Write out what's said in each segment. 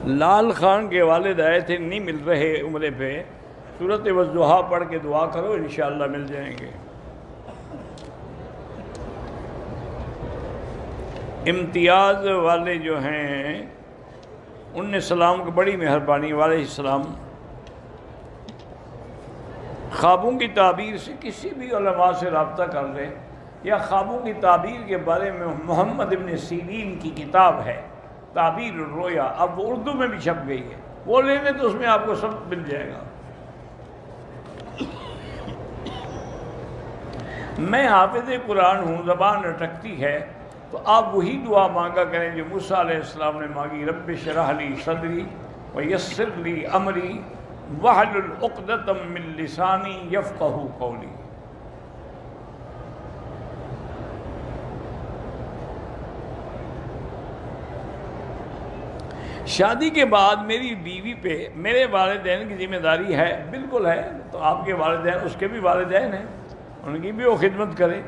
لال خان کے والد آئے تھے، نہیں مل رہے عمرے پہ، سورۃ والضحیٰ پڑھ کے دعا کرو انشاءاللہ مل جائیں گے۔ امتیاز والے جو ہیں ان نے سلام کو بڑی مہربانی، وعلیہ السلام۔ خوابوں کی تعبیر سے کسی بھی علماء سے رابطہ کر لیں، یا خوابوں کی تعبیر کے بارے میں محمد ابن سیرین کی کتاب ہے تعبیر الرؤیا، اب وہ اردو میں بھی چھپ گئی ہے، وہ لے لیں تو اس میں آپ کو سب مل جائے گا۔ میں حافظ قرآن ہوں، زبان اٹکتی ہے، تو آپ وہی دعا مانگا کریں جو موسیٰ علیہ السلام نے مانگی، رب اشرح لی صدری ویسر لی امری واحلل عقدۃ من لسانی یفقہوا قولی۔ شادی کے بعد میری بیوی پہ میرے والدین کی ذمہ داری ہے، بالکل ہے، تو آپ کے والدین اس کے بھی والدین ہیں، ان کی بھی وہ خدمت کرے۔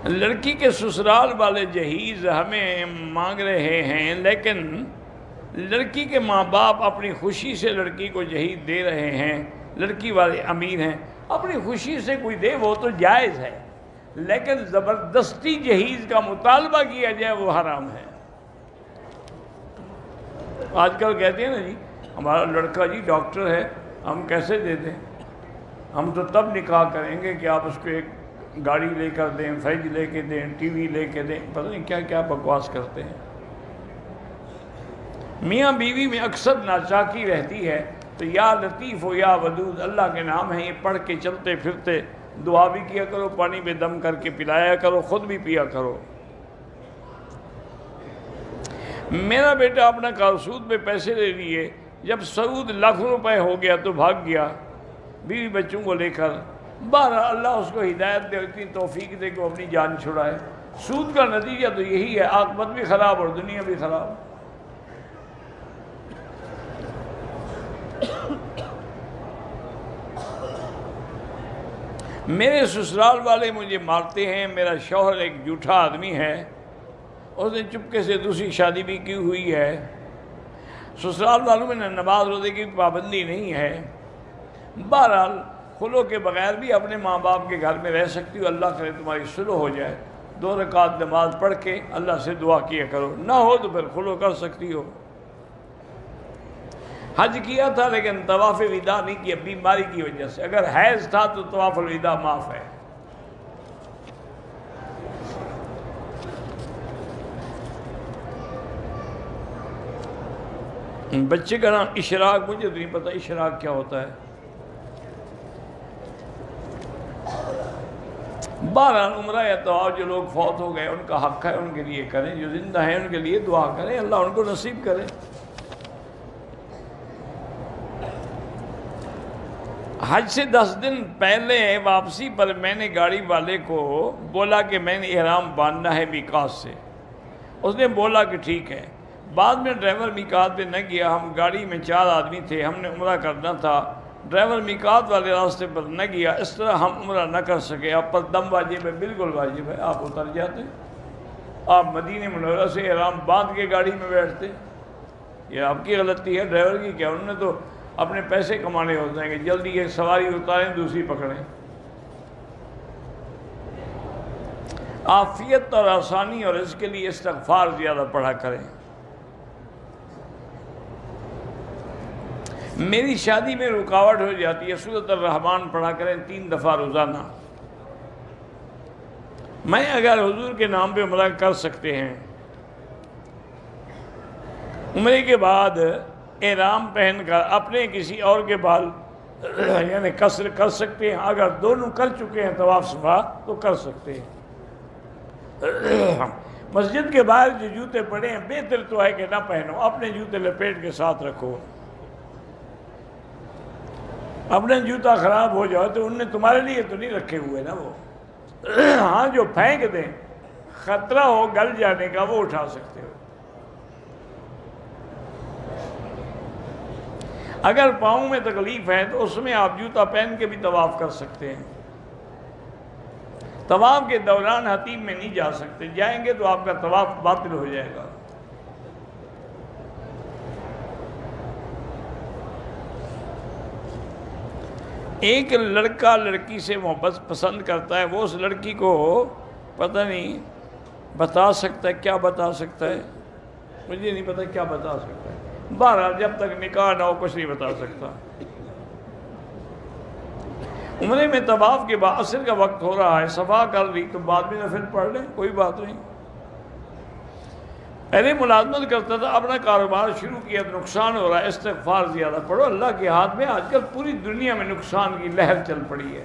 لڑکی کے سسرال والے جہیز ہمیں مانگ رہے ہیں، لیکن لڑکی کے ماں باپ اپنی خوشی سے لڑکی کو جہیز دے رہے ہیں، لڑکی والے امیر ہیں، اپنی خوشی سے کوئی دے وہ تو جائز ہے، لیکن زبردستی جہیز کا مطالبہ کیا جائے وہ حرام ہے۔ آج کل کہتے ہیں نا جی ہمارا لڑکا جی ڈاکٹر ہے، ہم کیسے دے دیں، ہم تو تب نکاح کریں گے کہ آپ اس کو ایک گاڑی لے کر دیں، فریج لے کے دیں، ٹی وی لے کے دیں، پتہ نہیں کیا کیا بکواس کرتے ہیں۔ میاں بیوی میں اکثر ناچاکی رہتی ہے، تو یا لطیف ہو یا ودود اللہ کے نام ہیں، یہ پڑھ کے چلتے پھرتے دعا بھی کیا کرو، پانی پہ دم کر کے پلایا کرو، خود بھی پیا کرو۔ میرا بیٹا اپنا سود پہ پیسے لے لیے، جب سود لاکھ روپے ہو گیا تو بھاگ گیا بیوی بچوں کو لے کر۔ بہرحال اللہ اس کو ہدایت دے، اتنی توفیق دے کہ وہ اپنی جان چھڑائے۔ سود کا نتیجہ تو یہی ہے، عاقبت بھی خراب اور دنیا بھی خراب۔ میرے سسرال والے مجھے مارتے ہیں، میرا شوہر ایک جھوٹا آدمی ہے، اس نے چپکے سے دوسری شادی بھی کی ہوئی ہے۔ سسرال والوں میں نماز روزے کی پابندی نہیں ہے۔ بہرحال خلو کے بغیر بھی اپنے ماں باپ کے گھر میں رہ سکتی ہو، اللہ کرے تمہاری صلح ہو جائے، 2 رکعت نماز پڑھ کے اللہ سے دعا کیا کرو، نہ ہو تو پھر خلو کر سکتی ہو۔ حج کیا تھا لیکن طواف وداع نہیں کیا بیماری کی وجہ سے، اگر حیض تھا تو طواف الوداع معاف ہے۔ بچے کا نام اشراق، مجھے تو نہیں پتہ اشراق کیا ہوتا ہے۔ بہرحال عمرہ یا طواف جو لوگ فوت ہو گئے ان کا حق ہے، ان کے لیے کریں، جو زندہ ہیں ان کے لیے دعا کریں، اللہ ان کو نصیب کرے۔ حج سے 10 دن پہلے واپسی پر میں نے گاڑی والے کو بولا کہ میں نے احرام باندھنا ہے میقات سے، اس نے بولا کہ ٹھیک ہے۔ بعد میں ڈرائیور میقات پہ نہ گیا، ہم گاڑی میں 4 آدمی تھے، ہم نے عمرہ کرنا تھا، ڈرائیور میقات والے راستے پر نہ گیا، اس طرح ہم عمرہ نہ کر سکے۔ آپ پر دم واجب ہے، بالکل واجب ہے، آپ اتر جاتے، آپ مدینہ منورہ سے احرام باندھ کے گاڑی میں بیٹھتے۔ یہ آپ کی غلطی ہے، ڈرائیور کی کیا، انہوں نے تو اپنے پیسے کمانے ہوتے ہیں کہ جلدی ایک سواری اتاریں دوسری پکڑیں۔ عافیت اور آسانی اور اس کے لیے استغفار زیادہ پڑھا کریں۔ میری شادی میں رکاوٹ ہو جاتی ہے، سورۃ الرحمن پڑھا کریں 3 دفعہ روزانہ۔ میں اگر حضور کے نام پہ عمرہ کر سکتے ہیں، عمرے کے بعد احرام پہن کر اپنے کسی اور کے بال یعنی قصر کر سکتے ہیں، اگر دونوں کر چکے ہیں طواف صفا تو کر سکتے ہیں۔ مسجد کے باہر جو جوتے پڑے ہیں بہتر تو ہے کہ نہ پہنو، اپنے جوتے لپیٹ کے ساتھ رکھو، اپنے جوتا خراب ہو جائے تو انہوں نے تمہارے لیے تو نہیں رکھے ہوئے نا وہ، ہاں جو پھینک دیں خطرہ ہو گل جانے کا وہ اٹھا سکتے ہو۔ اگر پاؤں میں تکلیف ہے تو اس میں آپ جوتا پہن کے بھی طواف کر سکتے ہیں۔ طواف کے دوران حتیم میں نہیں جا سکتے، جائیں گے تو آپ کا طواف باطل ہو جائے گا۔ ایک لڑکا لڑکی سے محبت پسند کرتا ہے، وہ اس لڑکی کو پتہ نہیں بتا سکتا ہے، کیا بتا سکتا ہے، مجھے نہیں پتہ کیا بتا سکتا ہے، بہرحال جب تک نکاح نہ ہو کچھ نہیں بتا سکتا۔ عمرے میں طواف کے بعد عصر کا وقت ہو رہا ہے، صفا کر لی تو بعد میں نفل پڑھ لیں، کوئی بات نہیں۔ پہلے ملازمت کرتا تھا، اپنا کاروبار شروع کیا تو نقصان ہو رہا ہے، استغفار زیادہ پڑھو، اللہ کے ہاتھ میں آج کل پوری دنیا میں نقصان کی لہر چل پڑی ہے۔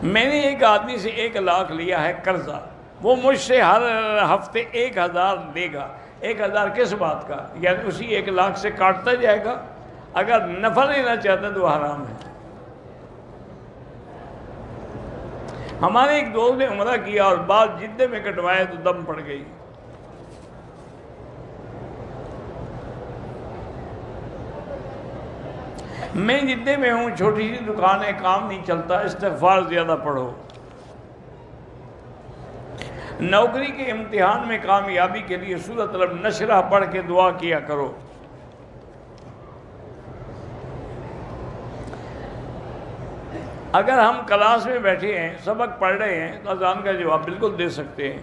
میں نے ایک آدمی سے 1 لاکھ لیا ہے قرضہ، وہ مجھ سے ہر ہفتے 1000 لے گا۔ 1000 کس بات کا؟ یعنی اسی 1 لاکھ سے کاٹتا جائے گا، اگر نفع لینا چاہتا ہے تو حرام ہے۔ ہمارے ایک دوست نے عمرہ کیا اور بال جدے میں کٹوائے تو دم پڑ گئی۔ میں جدے میں ہوں، چھوٹی سی دکان ہے، کام نہیں چلتا، استغفار زیادہ پڑھو۔ نوکری کے امتحان میں کامیابی کے لیے سورۃ النشرہ پڑھ کے دعا کیا کرو۔ اگر ہم کلاس میں بیٹھے ہیں، سبق پڑھ رہے ہیں تو اذان کا جواب بالکل دے سکتے ہیں۔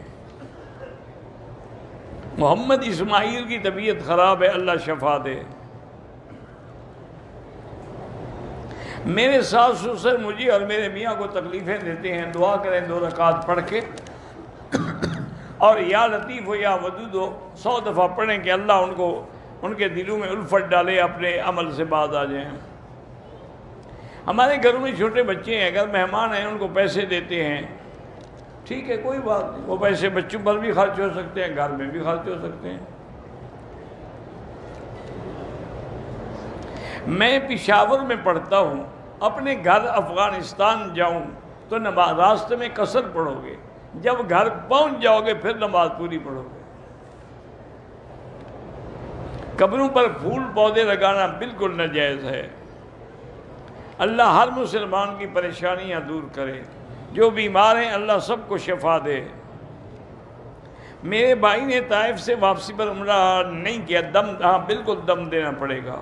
محمد اسماعیل کی طبیعت خراب ہے، اللہ شفا دے۔ میرے ساس سسر مجھے اور میرے میاں کو تکلیفیں دیتے ہیں، دعا کریں 2 رکعت پڑھ کے، اور یا لطیف ہو یا ودود ہو 100 دفعہ پڑھیں کہ اللہ ان کے دلوں میں الفت ڈالے، اپنے عمل سے باز آ جائیں۔ ہمارے گھروں میں چھوٹے بچے ہیں، اگر مہمان ہیں ان کو پیسے دیتے ہیں، ٹھیک ہے، کوئی بات نہیں، وہ پیسے بچوں پر بھی خرچ ہو سکتے ہیں، گھر میں بھی خرچ ہو سکتے ہیں۔ میں پشاور میں پڑھتا ہوں، اپنے گھر افغانستان جاؤں تو نماز راستے میں قصر پڑھو گے، جب گھر پہنچ جاؤ گے پھر نماز پوری پڑھو گے۔ قبروں پر پھول پودے لگانا بالکل ناجائز ہے۔ اللہ ہر مسلمان کی پریشانیاں دور کرے، جو بیمار ہیں اللہ سب کو شفا دے۔ میرے بھائی نے طائف سے واپسی پر عمرہ نہیں کیا، ہاں بالکل دم دینا پڑے گا۔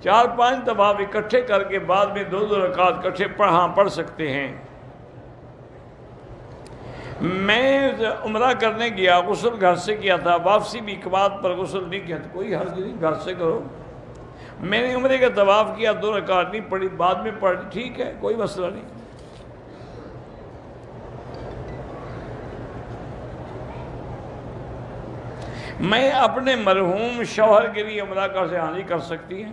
4-5 طواف اکٹھے کر کے بعد میں 2 رکعت اکٹھے پڑھ سکتے ہیں۔ میں عمرہ کرنے گیا، غسل گھر سے کیا تھا، واپسی بھی کبات پر غسل نہیں کیا تھا، کوئی حرج نہیں، گھر سے کرو۔ میں نے عمرے کا طواف کیا، 2 رکعت نہیں پڑھی، بعد میں پڑھ، ٹھیک ہے، کوئی مسئلہ نہیں۔ میں اپنے مرحوم شوہر کے لیے عمرہ سے حاضری کر سکتی ہیں۔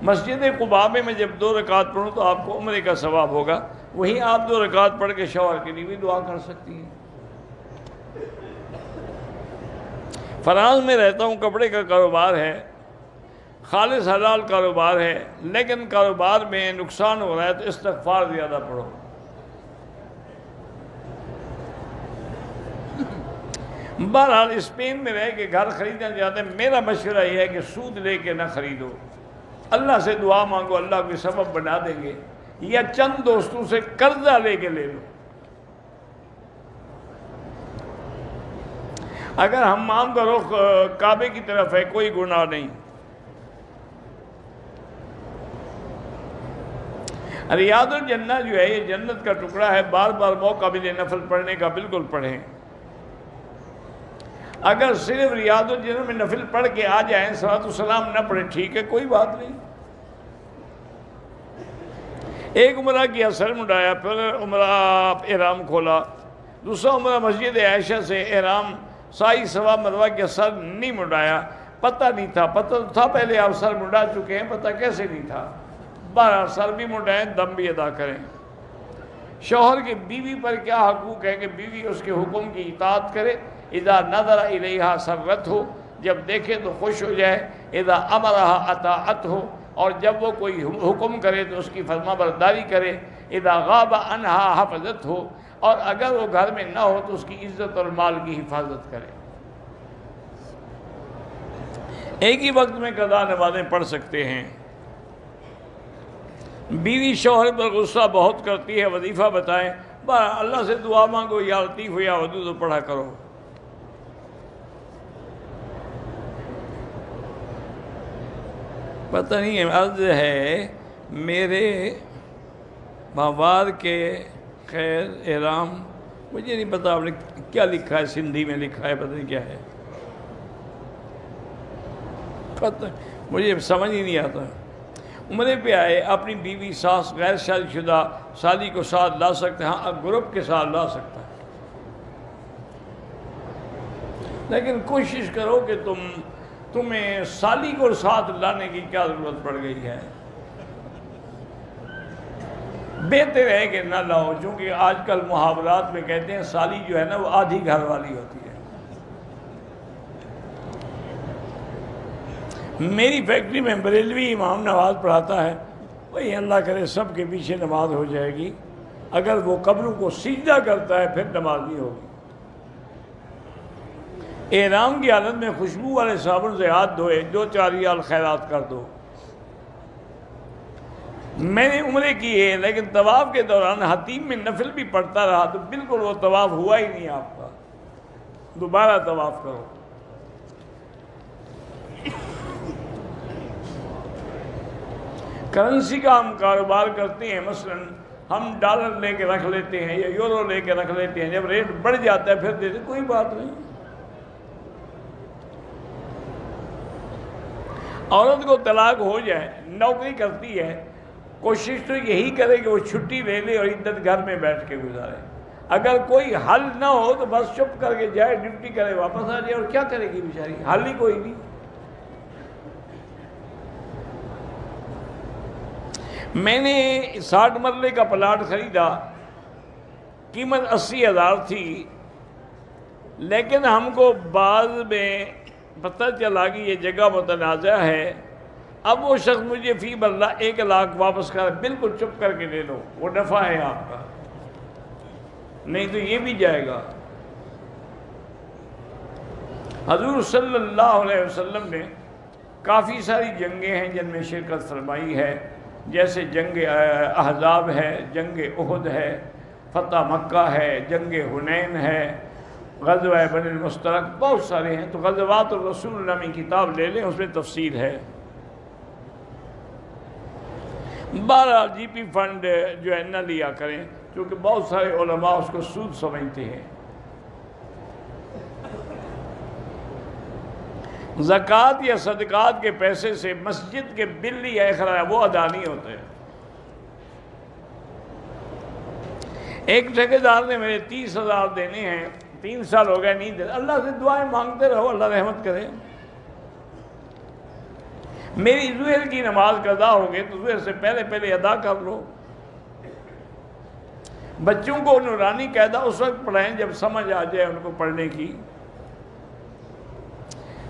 مسجد قباء میں جب 2 رکعت پڑھوں تو آپ کو عمرے کا ثواب ہوگا، وہیں آپ 2 رکعت پڑھ کے شوہر کے لیے بھی دعا کر سکتی ہیں۔ فراز میں رہتا ہوں، کپڑے کا کاروبار ہے، خالص حلال کاروبار ہے، لیکن کاروبار میں نقصان ہو رہا ہے تو استغفار زیادہ پڑھو۔ بہرحال اسپین میں رہ کے گھر خریدنا چاہتے ہیں، میرا مشورہ یہ ہے کہ سود لے کے نہ خریدو، اللہ سے دعا مانگو، اللہ کوئی سبب بنا دیں گے، یا چند دوستوں سے قرضہ لے کے لے لو۔ اگر حمام کا رخ کعبے کی طرف ہے کوئی گناہ نہیں۔ ریاض الجنہ جو ہے یہ جنت کا ٹکڑا ہے، بار بار موقع ملے نفل پڑھنے کا بالکل پڑھیں۔ اگر صرف ریاض الجنہ میں نفل پڑھ کے آ جائیں، صلاۃ السلام نہ پڑھیں، ٹھیک ہے، کوئی بات نہیں۔ ایک عمرہ کیا، سر مڈایا، پھر عمرہ احرام کھولا، دوسرا عمرہ مسجد عائشہ سے احرام سائی صفا مروہ کیا، سر نہیں مڈایا، پتہ نہیں تھا، پتہ تھا پہلے آپ سر مڈا چکے ہیں، پتہ کیسے نہیں تھا، بہرحال سر بھی مڈائیں، دم بھی ادا کریں۔ شوہر کے بیوی پر کیا حقوق ہے کہ بیوی اس کے حکم کی اطاعت کرے، اذا نظر الیہا سرت ہو، جب دیکھے تو خوش ہو جائے، اذا امرہا اطاعت ہو، اور جب وہ کوئی حکم کرے تو اس کی فرما برداری کرے، اذا غاب عنہا حفظت ہو، اور اگر وہ گھر میں نہ ہو تو اس کی عزت اور مال کی حفاظت کرے۔ ایک ہی وقت میں قضا نمازیں پڑھ سکتے ہیں، بیوی شوہر پر غصہ بہت کرتی ہے، وظیفہ بتائیں۔ اللہ سے دعا مانگو، یا لطیف یا ودود پڑھا کرو۔ پتہ نہیں عرض ہے میرے ماوار کے خیر احرام، مجھے نہیں پتا آپ نے کیا لکھا ہے، سندھی میں لکھا ہے، پتہ نہیں کیا ہے، پتہ مجھے سمجھ ہی نہیں آتا۔ عمرے پہ آئے، اپنی بیوی ساس غیر شادی شدہ شادی کو ساتھ لا سکتے ہیں؟ ہاں، گروپ کے ساتھ لا سکتا ہے، لیکن کوشش کرو کہ تمہیں سالی کو ساتھ لانے کی کیا ضرورت پڑ گئی ہے؟ بہتر ہے کہ نہ لاؤ، چونکہ آج کل محاورات میں کہتے ہیں سالی جو ہے نا وہ آدھی گھر والی ہوتی ہے۔ میری فیکٹری میں بریلوی امام نماز پڑھاتا ہے، وہی اللہ کرے سب کے پیچھے نماز ہو جائے گی۔ اگر وہ قبروں کو سجدہ کرتا ہے پھر نماز نہیں ہوگی۔ احرام کی حالت میں خوشبو والے صابن سے ہاتھ دھوئے، 2-4 ریال خیرات کر دو۔ میں نے عمرے کی ہے، لیکن طواف کے دوران حتیم میں نفل بھی پڑھتا رہا تو بالکل وہ طواف ہوا ہی نہیں آپ کا، دوبارہ طواف کرو۔ کرنسی کا ہم کاروبار کرتے ہیں، مثلا ہم ڈالر لے کے رکھ لیتے ہیں یا یورو لے کے رکھ لیتے ہیں، جب ریٹ بڑھ جاتا ہے پھر دیتے، کوئی بات نہیں۔ عورت کو طلاق ہو جائے، نوکری کرتی ہے، کوشش تو یہی کرے کہ وہ چھٹی لے لے اور عدت گھر میں بیٹھ کے گزارے۔ اگر کوئی حل نہ ہو تو بس چپ کر کے جائے، ڈیوٹی کرے، واپس آ جائے، اور کیا کرے گی بیچاری؟ حل ہی کوئی نہیں۔ میں نے 60 مرلے کا پلاٹ خریدا، قیمت 80,000 تھی، لیکن ہم کو بعد میں پتہ چلا کہ یہ جگہ متنازع ہے۔ اب وہ شخص مجھے فی مرلہ 1 لاکھ واپس کر، بالکل چپ کر کے لے لو، وہ نفع ہے آپ کا، نہیں تو یہ بھی جائے گا۔ حضور صلی اللہ علیہ وسلم نے کافی ساری جنگیں ہیں جن میں شرکت فرمائی ہے، جیسے جنگ احزاب ہے، جنگ احد ہے، فتح مکہ ہے، جنگ حنین ہے، غزوہ بنی المستلق، بہت سارے ہیں۔ تو غزوات الرسول نامی کتاب لے لیں، اس میں تفصیل ہے۔ 12 جی پی فنڈ جو ہے نہ لیا کریں، کیونکہ بہت سارے علماء اس کو سود سمجھتے ہیں۔ زکوٰۃ یا صدقات کے پیسے سے مسجد کے بل یا اخراج وہ ادا نہیں ہوتے۔ ایک ٹھیکیدار نے میرے 30,000 دینے ہیں، 3 سال ہو گئے نہیں دے، اللہ سے دعائیں مانگتے رہو، اللہ رحمت کرے۔ میری ظہر کی نماز قضا ہو گئی تو ظہر سے پہلے ادا کر لو۔ بچوں کو نورانی قاعدہ اس وقت پڑھائیں جب سمجھ آ جائے ان کو پڑھنے کی۔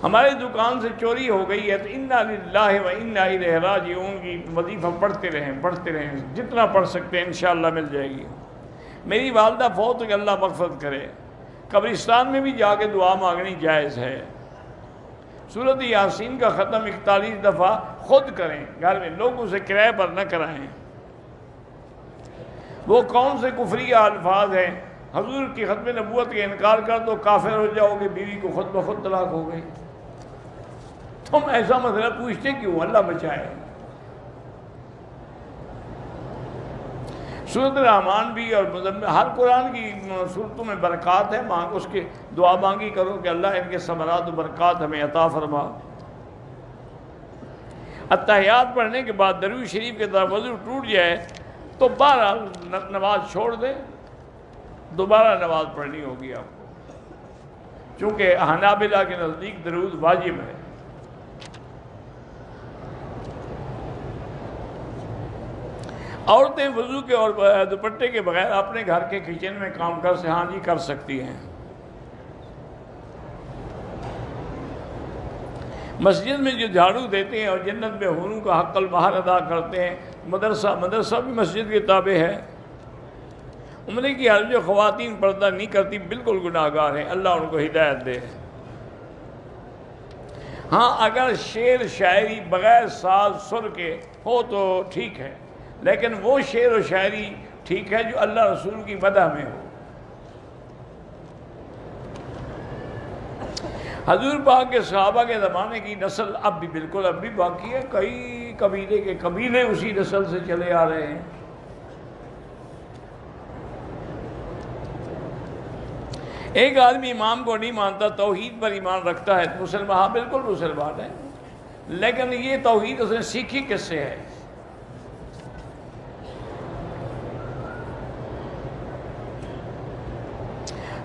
ہماری دکان سے چوری ہو گئی ہے تو انا للہ و انا الیہ راجعون کی وظیفہ پڑھتے رہیں، جتنا پڑھ سکتے ہیں انشاءاللہ مل جائے گی۔ میری والدہ فوت ہو کہ اللہ مغفرت کرے، قبرستان میں بھی جا کے دعا مانگنی جائز ہے۔ سورۃ یاسین کا ختم 41 دفعہ خود کریں، گھر میں، لوگوں سے کرائے پر نہ کرائیں۔ وہ کون سے کفری الفاظ ہیں؟ حضور کی ختم نبوت کا انکار کر دو کافر ہو جاؤ گے، بیوی کو خود بخود طلاق ہو گئی۔ تم ایسا مسئلہ پوچھتے کیوں؟ اللہ بچائے۔ سورۃ الرحمن بھی اور مزمل، ہر قرآن کی صورتوں میں برکات ہے، اس کی دعا مانگی کرو کہ اللہ ان کے ثمرات و برکات ہمیں عطا فرما۔ اتحیات پڑھنے کے بعد درود شریف کے طرف وضو ٹوٹ جائے تو بہرحال نماز چھوڑ دیں، دوبارہ نماز پڑھنی ہوگی آپ کو، چونکہ حنابلہ کے نزدیک درود واجب ہے۔ عورتیں وضو کے اور دوپٹے کے بغیر اپنے گھر کے کچن میں کام کر سکتی ہیں۔ مسجد میں جو جھاڑو دیتے ہیں اور جنت میں حوروں کا حق المہر ادا کرتے ہیں، مدرسہ بھی مسجد کے تابع ہے۔ عمرے کی حالت جو خواتین پردہ نہیں کرتی بالکل گناہ گار ہیں، اللہ ان کو ہدایت دے۔ ہاں، اگر شعر شاعری بغیر ساز سر کے ہو تو ٹھیک ہے، لیکن وہ شعر و شاعری ٹھیک ہے جو اللہ رسول کی مدح میں ہو۔ حضور پاک کے صحابہ کے زمانے کی نسل اب بھی باقی ہے، کئی قبیلے کے قبیلے اسی نسل سے چلے آ رہے ہیں۔ ایک آدمی امام کو نہیں مانتا، توحید پر ایمان رکھتا ہے، مسلمان، ہاں بالکل مسلمان ہے، لیکن یہ توحید اس نے سیکھی کس سے ہے؟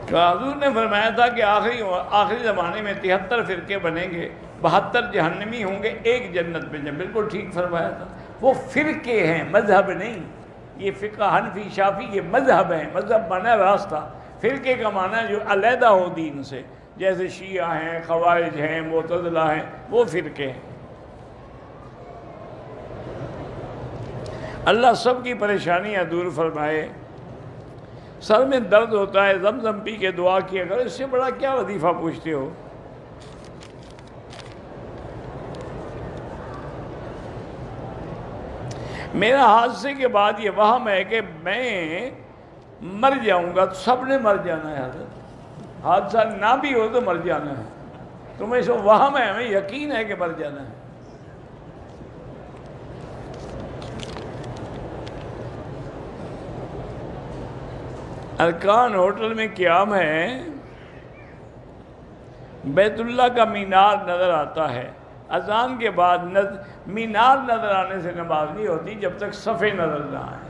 تو حضور نے فرمایا تھا کہ آخری زمانے میں 73 فرقے بنیں گے، 72 جہنمی ہوں گے، ایک جنت میں جائیں۔ بالکل ٹھیک فرمایا تھا۔ وہ فرقے ہیں، مذہب نہیں۔ یہ فقہ حنفی شافی یہ مذہب ہیں، مذہب مانا راستہ، فرقے کا معنی جو علیحدہ ہو دین سے، جیسے شیعہ ہیں، خوارج ہیں، معتزلہ ہیں، وہ فرقے ہیں۔ اللہ سب کی پریشانیاں دور فرمائے۔ سر میں درد ہوتا ہے، زمزم پی کے دعا کیا کرو، اس سے بڑا کیا وظیفہ پوچھتے ہو؟ میرا حادثے کے بعد یہ وہم ہے کہ میں مر جاؤں گا، تو سب نے مر جانا ہے حضرت، حادثہ نہ بھی ہو تو مر جانا ہے۔ تمہیں اس وہم ہے، ہمیں یقین ہے کہ مر جانا ہے۔ ارکان ہوٹل میں قیام ہے، بیت اللہ کا مینار نظر آتا ہے، اذان کے بعد مینار نظر آنے سے نماز نہیں ہوتی جب تک صفے نظر نہ آئے۔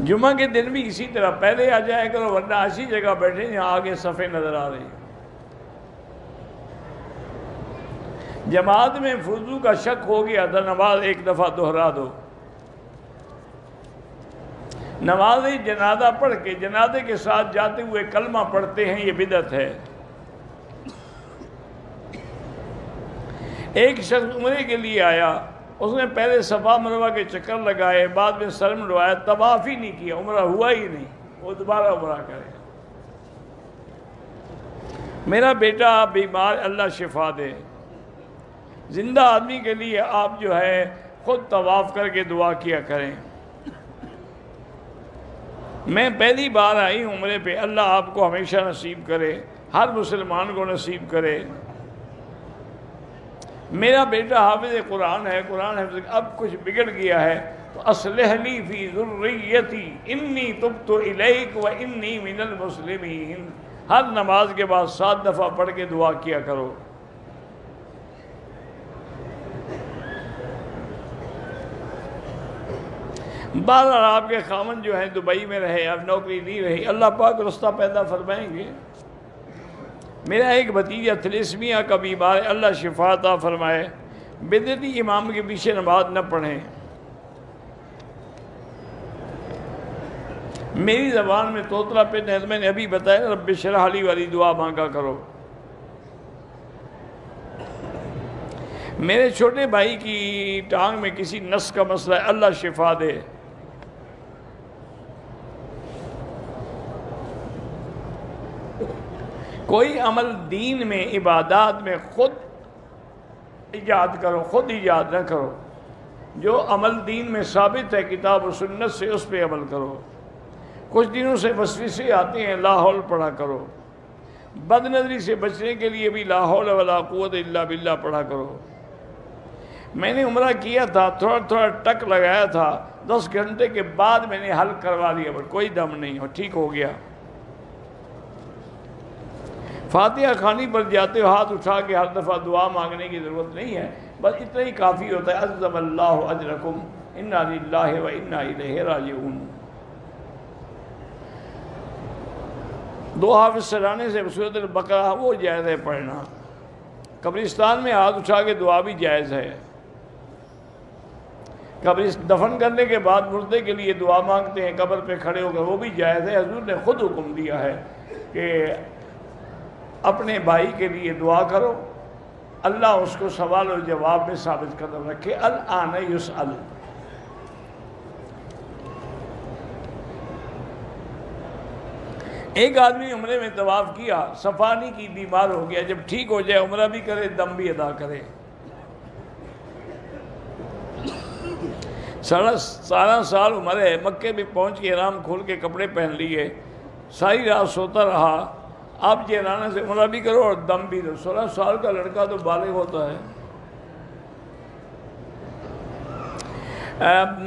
جمعہ کے دن بھی اسی طرح پہلے آ جائے کرو، ورنہ ایسی جگہ بیٹھے جہاں آگے صفے نظر آ رہی۔ جماعت میں وضو کا شک ہو گیا تو نماز ایک دفعہ دہرا دو۔ نماز جنازہ پڑھ کے جنازے کے ساتھ جاتے ہوئے کلمہ پڑھتے ہیں، یہ بدعت ہے۔ ایک شخص عمرے کے لیے آیا، اس نے پہلے صفا مروہ کے چکر لگائے، بعد میں سر منڈوایا، طواف ہی نہیں کیا، عمرہ ہوا ہی نہیں، وہ دوبارہ عمرہ کرے۔ میرا بیٹا بیمار، اللہ شفا دے۔ زندہ آدمی کے لیے آپ جو ہے خود طواف کر کے دعا کیا کریں۔ میں پہلی بار آئی ہوں عمرے پہ، اللہ آپ کو ہمیشہ نصیب کرے، ہر مسلمان کو نصیب کرے۔ میرا بیٹا حافظ قرآن ہے، قرآن حفظ، اب کچھ بگڑ گیا ہے، تو اصلح لی فی ذریتی انی تبت الیک و انی من المسلمین، ہر نماز کے بعد 7 دفعہ پڑھ کے دعا کیا کرو۔ بہرحال آپ کے خاوند جو ہیں دبئی میں رہے، اب نوکری نہیں رہی، اللہ پاک رستہ پیدا فرمائیں گے۔ میرا ایک بھتیجا تھلیسیمیا کا بیمار ہے، اللہ شفا عطا فرمائے۔ بدعتی امام کے پیچھے نماز نہ پڑھیں۔ میری زبان میں توتلا پن ہے، میں نے ابھی بتایا، رب اشرح لی والی دعا مانگا کرو۔ میرے چھوٹے بھائی کی ٹانگ میں کسی نس کا مسئلہ ہے، اللہ شفا دے۔ کوئی عمل دین میں، عبادات میں خود ایجاد کرو، خود ایجاد نہ کرو۔ جو عمل دین میں ثابت ہے کتاب و سنت سے، اس پہ عمل کرو۔ کچھ دنوں سے وسوسے آتے ہیں، لا حول پڑھا کرو۔ بد نظری سے بچنے کے لیے بھی لا حول ولا قوت الا باللہ پڑھا کرو۔ میں نے عمرہ کیا تھا، تھوڑا تھوڑا ٹک لگایا تھا، 10 گھنٹے کے بعد میں نے حل کروا لیا، پر کوئی دم نہیں، اور ٹھیک ہو گیا۔ فاتحہ خوانی پر جاتے ہو ہاتھ اٹھا کے ہر دفعہ دعا مانگنے کی ضرورت نہیں ہے، بس اتنا ہی کافی ہوتا ہے، عظم اللہ اجرکم انا للہ و انا الیہ راجعون۔ 2 حافظ سرانے سے سورۃ البقرہ وہ جائز ہے پڑھنا۔ قبرستان میں ہاتھ اٹھا کے دعا بھی جائز ہے۔ دفن کرنے کے بعد مردے کے لیے دعا مانگتے ہیں قبر پہ کھڑے ہو کر، وہ بھی جائز ہے۔ حضور نے خود حکم دیا ہے کہ اپنے بھائی کے لیے دعا کرو، اللہ اس کو سوال و جواب میں ثابت قدم رکھے۔ الآن یسأل۔ ایک آدمی عمرے میں طواف کیا، صفانی کی، بیمار ہو گیا، جب ٹھیک ہو جائے عمرہ بھی کرے، دم بھی ادا کرے۔ 17 سال عمر ہے، مکے میں پہنچ کے احرام کھول کے کپڑے پہن لیے، ساری رات سوتا رہا، آپ جیرانے سے عمرہ بھی کرو اور دم بھی دو۔ 16 سال کا لڑکا تو بالغ ہوتا ہے۔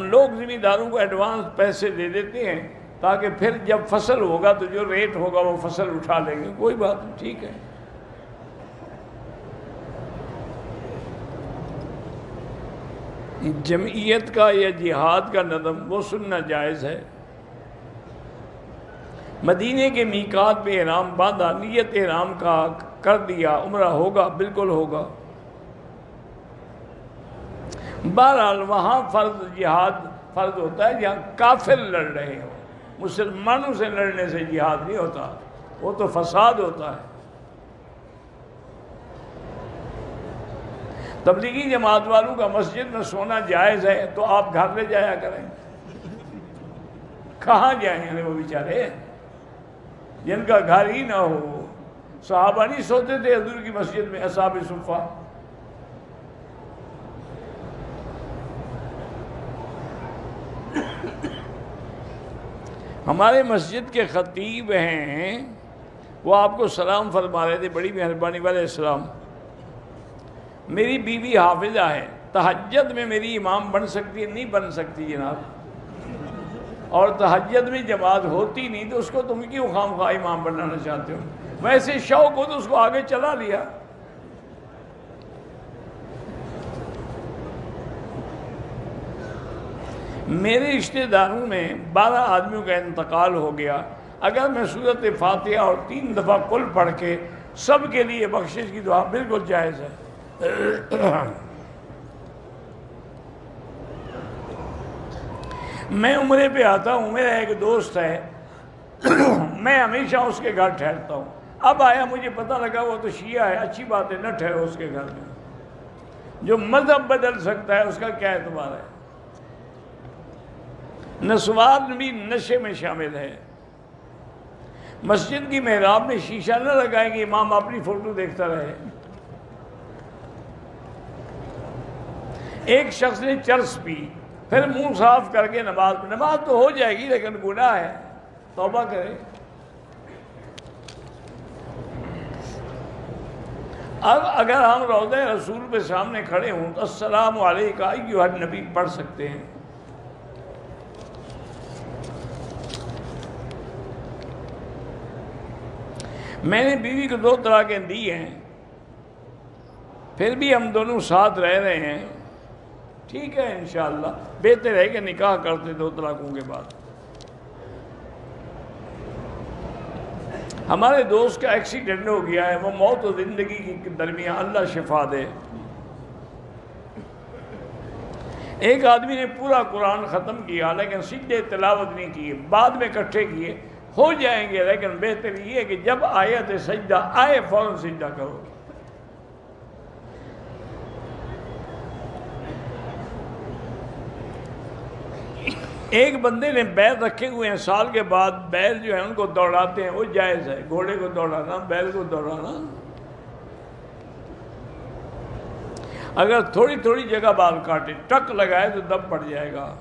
لوگ زمینداروں کو ایڈوانس پیسے دے دیتے ہیں تاکہ پھر جب فصل ہوگا تو جو ریٹ ہوگا وہ فصل اٹھا لیں گے، کوئی بات نہیں، ٹھیک ہے۔ جمعیت کا یا جہاد کا نظم وہ سننا جائز ہے۔ مدینے کے میقات پہ احرام باندھا، نیت احرام کا کر دیا، عمرہ ہوگا، بالکل ہوگا۔ بہرحال وہاں فرض جہاد فرض ہوتا ہے جہاں کافر لڑ رہے ہوں، مسلمانوں سے لڑنے سے جہاد نہیں ہوتا، وہ تو فساد ہوتا ہے۔ تبلیغی جماعت والوں کا مسجد میں سونا جائز ہے تو آپ گھر لے جایا کریں، کہاں جائیں وہ بیچارے جن کا گھر ہی نہ ہو۔ صحابہ نہیں سوتے تھے حضور کی مسجد میں، اصحاب صفہ؟ ہمارے مسجد کے خطیب ہیں، وہ آپ کو سلام فرما رہے تھے، بڑی مہربانی والے السلام۔ میری بیوی حافظہ ہے، تہجد میں میری امام بن سکتی ہے؟ نہیں بن سکتی جناب، اور تہجد میں جماعت ہوتی نہیں تو اس کو تم کیوں خام خواہ امام بنانا چاہتے ہو؟ ویسے شوق ہو تو اس کو آگے چلا لیا۔ میرے رشتہ داروں میں 12 آدمیوں کا انتقال ہو گیا، اگر میں سورۃ فاتحہ اور 3 دفعہ قل پڑھ کے سب کے لیے بخشش کی دعا، بالکل جائز ہے۔ میں عمرے پہ آتا ہوں، میرا ایک دوست ہے، میں ہمیشہ اس کے گھر ٹھہرتا ہوں۔ اب آیا مجھے پتہ لگا وہ تو شیعہ ہے، اچھی بات ہے، نہ ٹھہرو اس کے گھر میں۔ جو مذہب بدل سکتا ہے اس کا کیا اعتبار ہے؟ نسوار بھی نشے میں شامل ہے۔ مسجد کی محراب میں شیشہ نہ لگائیں گے امام اپنی فوٹو دیکھتا رہے۔ ایک شخص نے چرس پی، پھر منہ صاف کر کے نماز تو ہو جائے گی لیکن گناہ ہے، توبہ کرے۔ اب اگر ہم روضہ رسول پہ سامنے کھڑے ہوں تو السلام علیکم ایھا النبی پڑھ سکتے ہیں۔ میں نے بیوی کو 2 طلاقیں دی ہیں، پھر بھی ہم دونوں ساتھ رہ رہے ہیں، ٹھیک ہے انشاءاللہ، بہتر ہے کہ نکاح کرتے 2 طلاقوں کے بعد۔ ہمارے دوست کا ایکسیڈنٹ ہو گیا ہے، وہ موت و زندگی کے درمیان، اللہ شفا دے۔ ایک آدمی نے پورا قرآن ختم کیا لیکن سجدے تلاوت نہیں کیے، بعد میں اکٹھے کیے، ہو جائیں گے لیکن بہتر یہ ہے کہ جب آیت سجدہ آئے فوراً سجدہ کرو۔ ایک بندے نے بیل رکھے ہوئے ہیں، سال کے بعد بیل جو ہے ان کو دوڑاتے ہیں، وہ جائز ہے، گھوڑے کو دوڑانا، بیل کو دوڑانا۔ اگر تھوڑی تھوڑی جگہ بال کاٹے، ٹک لگائے تو دم پڑ جائے گا۔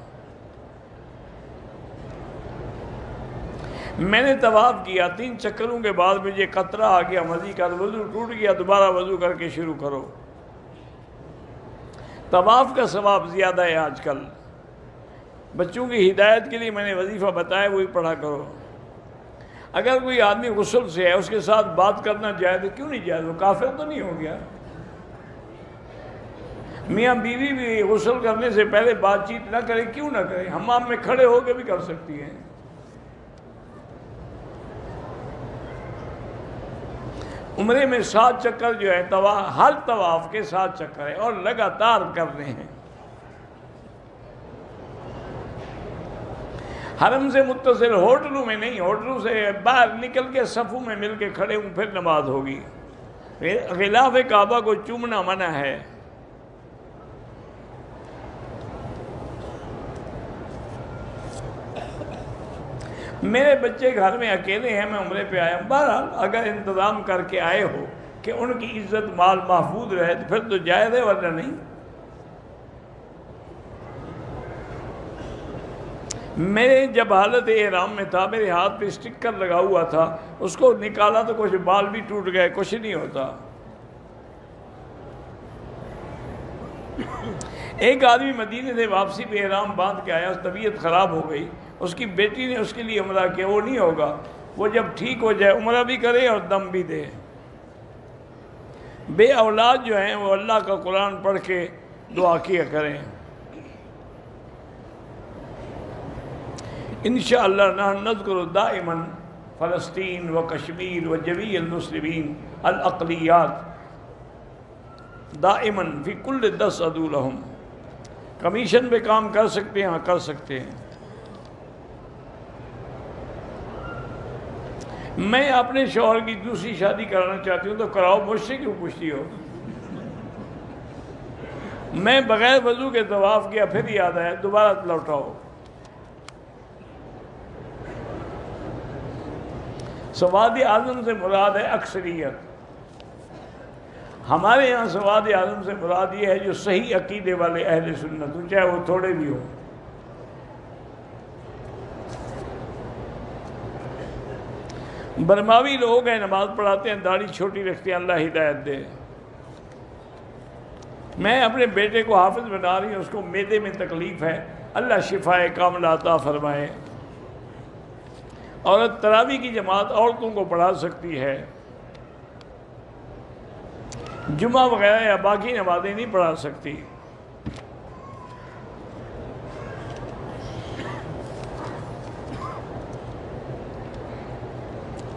میں نے طواف کیا، 3 چکروں کے بعد مجھے قطرہ آ گیا مزید کا، وضو ٹوٹ گیا، دوبارہ وضو کر کے شروع کرو۔ طواف کا ثواب زیادہ ہے آج کل۔ بچوں کی ہدایت کے لیے میں نے وظیفہ بتایا، وہی پڑھا کرو۔ اگر کوئی آدمی غسل سے ہے، اس کے ساتھ بات کرنا جائز ہے، کیوں نہیں جائز؟ وہ کافر تو نہیں ہو گیا؟ میاں بیوی بھی غسل کرنے سے پہلے بات چیت نہ کرے، کیوں نہ کرے؟ حمام میں کھڑے ہو کے بھی کر سکتی ہیں۔ عمرے میں 7 چکر جو ہے، ہر طواف کے 7 چکر ہے اور لگاتار کرنے ہیں۔ حرم سے متصل ہوٹلوں میں نہیں، ہوٹلوں سے باہر نکل کے صفوں میں مل کے کھڑے ہوں، پھر نماز ہوگی۔ غلاف کعبہ کو چومنا منع ہے۔ میرے بچے گھر میں اکیلے ہیں، میں عمرے پہ آیا ہوں، بہرحال اگر انتظام کر کے آئے ہو کہ ان کی عزت مال محفوظ رہے تو پھر تو جائز ہے، ورنہ نہیں۔ میں جب حالت احرام میں تھا میرے ہاتھ پہ اسٹکر لگا ہوا تھا، اس کو نکالا تو کچھ بال بھی ٹوٹ گئے، کچھ نہیں ہوتا۔ ایک آدمی مدینے سے واپسی پہ احرام باندھ کے آیا، طبیعت خراب ہو گئی، اس کی بیٹی نے اس کے لیے عمرہ کیا، وہ نہیں ہوگا، وہ جب ٹھیک ہو جائے عمرہ بھی کرے اور دم بھی دے۔ بے اولاد جو ہیں وہ اللہ کا قرآن پڑھ کے دعا کیا کریں۔ انشاءاللہ نحن نذکر دائما فلسطین و کشمیر و جمیع المسلمین الاقلیات دائما فی کل 10 ادعو لہم۔ کمیشن پہ کام کر سکتے ہیں، ہاں کر سکتے ہیں۔ میں اپنے شوہر کی دوسری شادی کرانا چاہتی ہوں تو کراؤ، مجھ سے کیوں پوچھتی ہو؟ میں بغیر وضو کے طواف کیا، پھر یاد آیا دوبارہ لوٹاؤ۔ سواد اعظم سے مراد ہے اکثریت۔ ہمارے یہاں سواد اعظم سے مراد یہ ہے جو صحیح عقیدے والے اہل سنت ہوں، چاہے وہ تھوڑے بھی ہوں۔ برماوی لوگ ہیں، نماز پڑھاتے ہیں، داڑھی چھوٹی رکھتے ہیں، اللہ ہدایت دے۔ میں اپنے بیٹے کو حافظ بنا رہی ہوں، اس کو معدے میں تکلیف ہے، اللہ شفائے کاملہ عطا فرمائے۔ عورت تراویح کی جماعت عورتوں کو پڑھا سکتی ہے، جمعہ وغیرہ یا باقی نمازیں نہیں پڑھا سکتی۔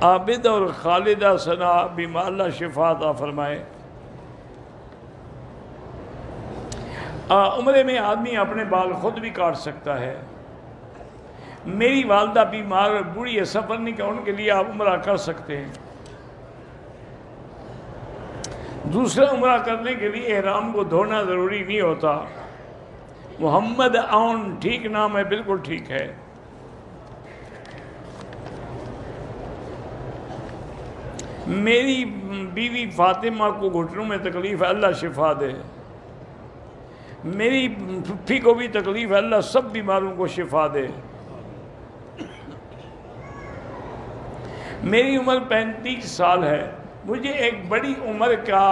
عابد اور خالدہ ثنا بما اللہ شفا عطا فرمائے۔ عمرے میں آدمی اپنے بال خود بھی کاٹ سکتا ہے۔ میری والدہ بیمار اور بوڑھی ہے، سفر نہیں کیا، ان کے لیے آپ عمرہ کر سکتے ہیں۔ دوسرا عمرہ کرنے کے لیے احرام کو دھونا ضروری نہیں ہوتا۔ محمد عون ٹھیک نام ہے، بالکل ٹھیک ہے۔ میری بیوی فاطمہ کو گھٹنوں میں تکلیف ہے، اللہ شفا دے۔ میری پھپھی کو بھی تکلیف ہے، اللہ سب بیماروں کو شفا دے۔ میری عمر 35 سال ہے، مجھے ایک بڑی عمر کا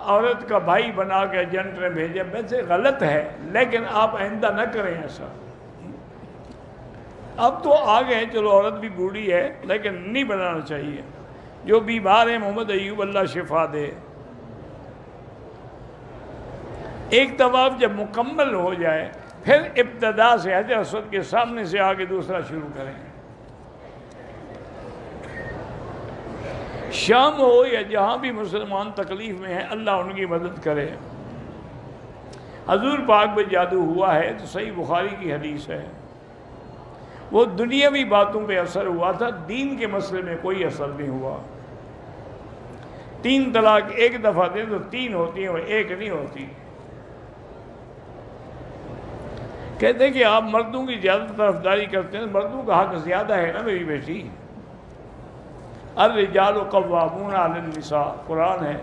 عورت کا بھائی بنا کے ایجنٹ نے بھیجا، ویسے غلط ہے لیکن آپ آئندہ نہ کریں ایسا۔ اب تو آگے چلو عورت بھی بوڑھی ہے لیکن نہیں بنانا چاہیے۔ جو بیمار ہیں محمد ایوب اللہ شفا دے۔ ایک طواف جب مکمل ہو جائے پھر ابتدا سے حجر اسود کے سامنے سے آگے دوسرا شروع کریں۔ شام ہو یا جہاں بھی مسلمان تکلیف میں ہیں، اللہ ان کی مدد کرے۔ حضور پاک پہ جادو ہوا ہے تو صحیح بخاری کی حدیث ہے، وہ دنیاوی باتوں پہ اثر ہوا تھا، دین کے مسئلے میں کوئی اثر نہیں ہوا۔ 3 طلاق ایک دفعہ دیں تو 3 ہوتی ہیں، وہ ایک نہیں ہوتی۔ کہتے ہیں کہ آپ مردوں کی زیادہ طرفداری کرتے ہیں، مردوں کا حق زیادہ ہے نا میری بیٹی۔ الرجال قوامون علی النساء، قرآن ہے۔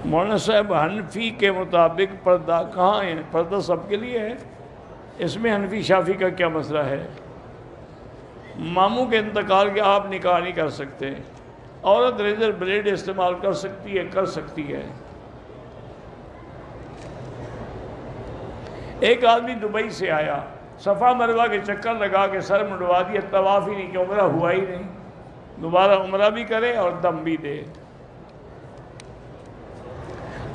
مولانا صاحب حنفی کے مطابق پردہ کہاں ہے؟ پردہ سب کے لیے ہے، اس میں حنفی شافی کا کیا مسئلہ ہے؟ ماموں کے انتقال کے آپ نکاح نہیں کر سکتے، عورت ریزر بلیڈ استعمال کر سکتی ہے، کر سکتی ہے۔ ایک آدمی دبئی سے آیا، صفا مروہ کے چکر لگا کے سر منڈوا دیا، طواف ہی نہیں کہ عمرہ ہوا ہی نہیں۔ دوبارہ عمرہ بھی کرے اور دم بھی دے۔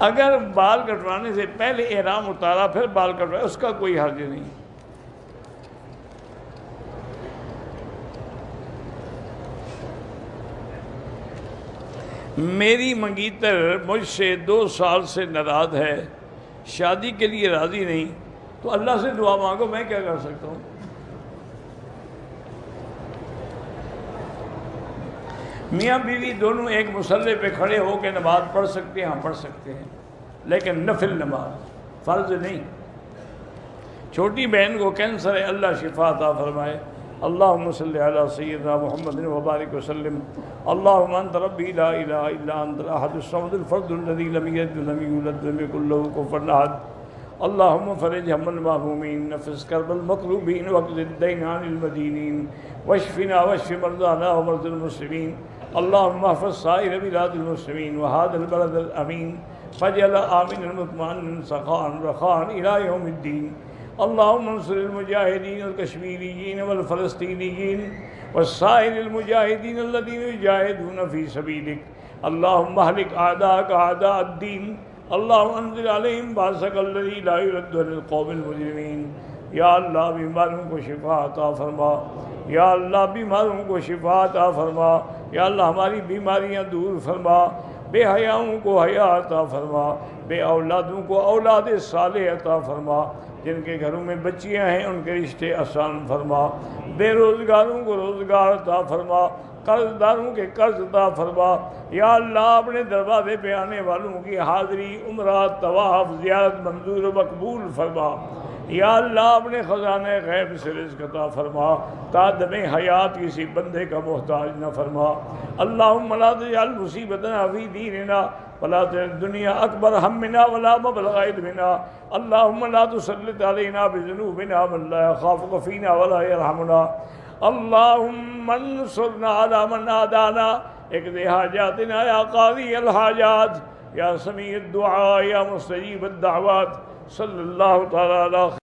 اگر بال کٹوانے سے پہلے احرام اتارا پھر بال کٹوائے اس کا کوئی حرج نہیں۔ میری منگیتر مجھ سے 2 سال سے ناراض ہے، شادی کے لیے راضی نہیں، تو اللہ سے دعا مانگو، میں کیا کر سکتا ہوں؟ میاں بیوی دونوں ایک مصلی پہ کھڑے ہو کے نماز پڑھ سکتے ہیں، ہاں پڑھ سکتے ہیں، لیکن نفل نماز، فرض نہیں۔ چھوٹی بہن کو کینسر ہے، اللہ شفا عطا فرمائے۔ اللہم صلی علی سیدنا محمد وبارک وسلم۔ اللہم انت ربی لا الہ الا انت الاحد الصمد الفرد الذی لم یلد ولم یولد ولم یکن لہ کفوا احد۔ اللهم فرج هم المهمومين، نفس كرب المكروبين، واقض الدين عن المدينين، واشفنا واشف مرضانا ومرضى المسلمين. اللهم احفظ سائر بلاد المسلمين وهذا البلد الأمين، فاجعل آمنا مطمئنا سخاء رخاء إلى يوم الدين. اللهم انصر المجاهدين الكشميريين والفلسطينيين والسائر المجاهدين الذين يجاهدون في سبيلك. اللهم اهلك أعداءك أعداء الدين. اللهم انزل عليهم بأسك الذي لا يرد عن القوم المجرمين. یا اللہ بیماروں کو شفا عطا فرما، یا اللہ بیماروں کو شفا عطا فرما، یا اللہ ہماری بیماریاں دور فرما، بے حیاؤں کو حیا عطا فرما، بے اولادوں کو اولاد صالح عطا فرما، جن کے گھروں میں بچیاں ہیں ان کے رشتے آسان فرما، بے روزگاروں کو روزگار عطا فرما، قرض داروں کے قرض عطا فرما. یا اللہ اپنے دروازے پہ آنے والوں کی حاضری، عمرہ، طواف، زیارت منظور و مقبول فرما. یا اللہ اپنے خزانہ غیب سے رزق عطا فرما، تا دم حیات کسی بندے کا محتاج نہ فرما. اللہم لا تجعل مصیبتنا فی دیننا ولا تجعل الدنیا اکبر ہمنا ولا مبلغ علمنا. اللہم لا تسلط علینا بذنوبنا من لا یخافک فینا ولا یرحمنا. اللہم انصرنا علی من عادانا. اقض حاجاتنا یا قاضی الحاجات، یا سمیع الدعاء، یا مستجیب الدعوات. صلی اللہ تعالی علی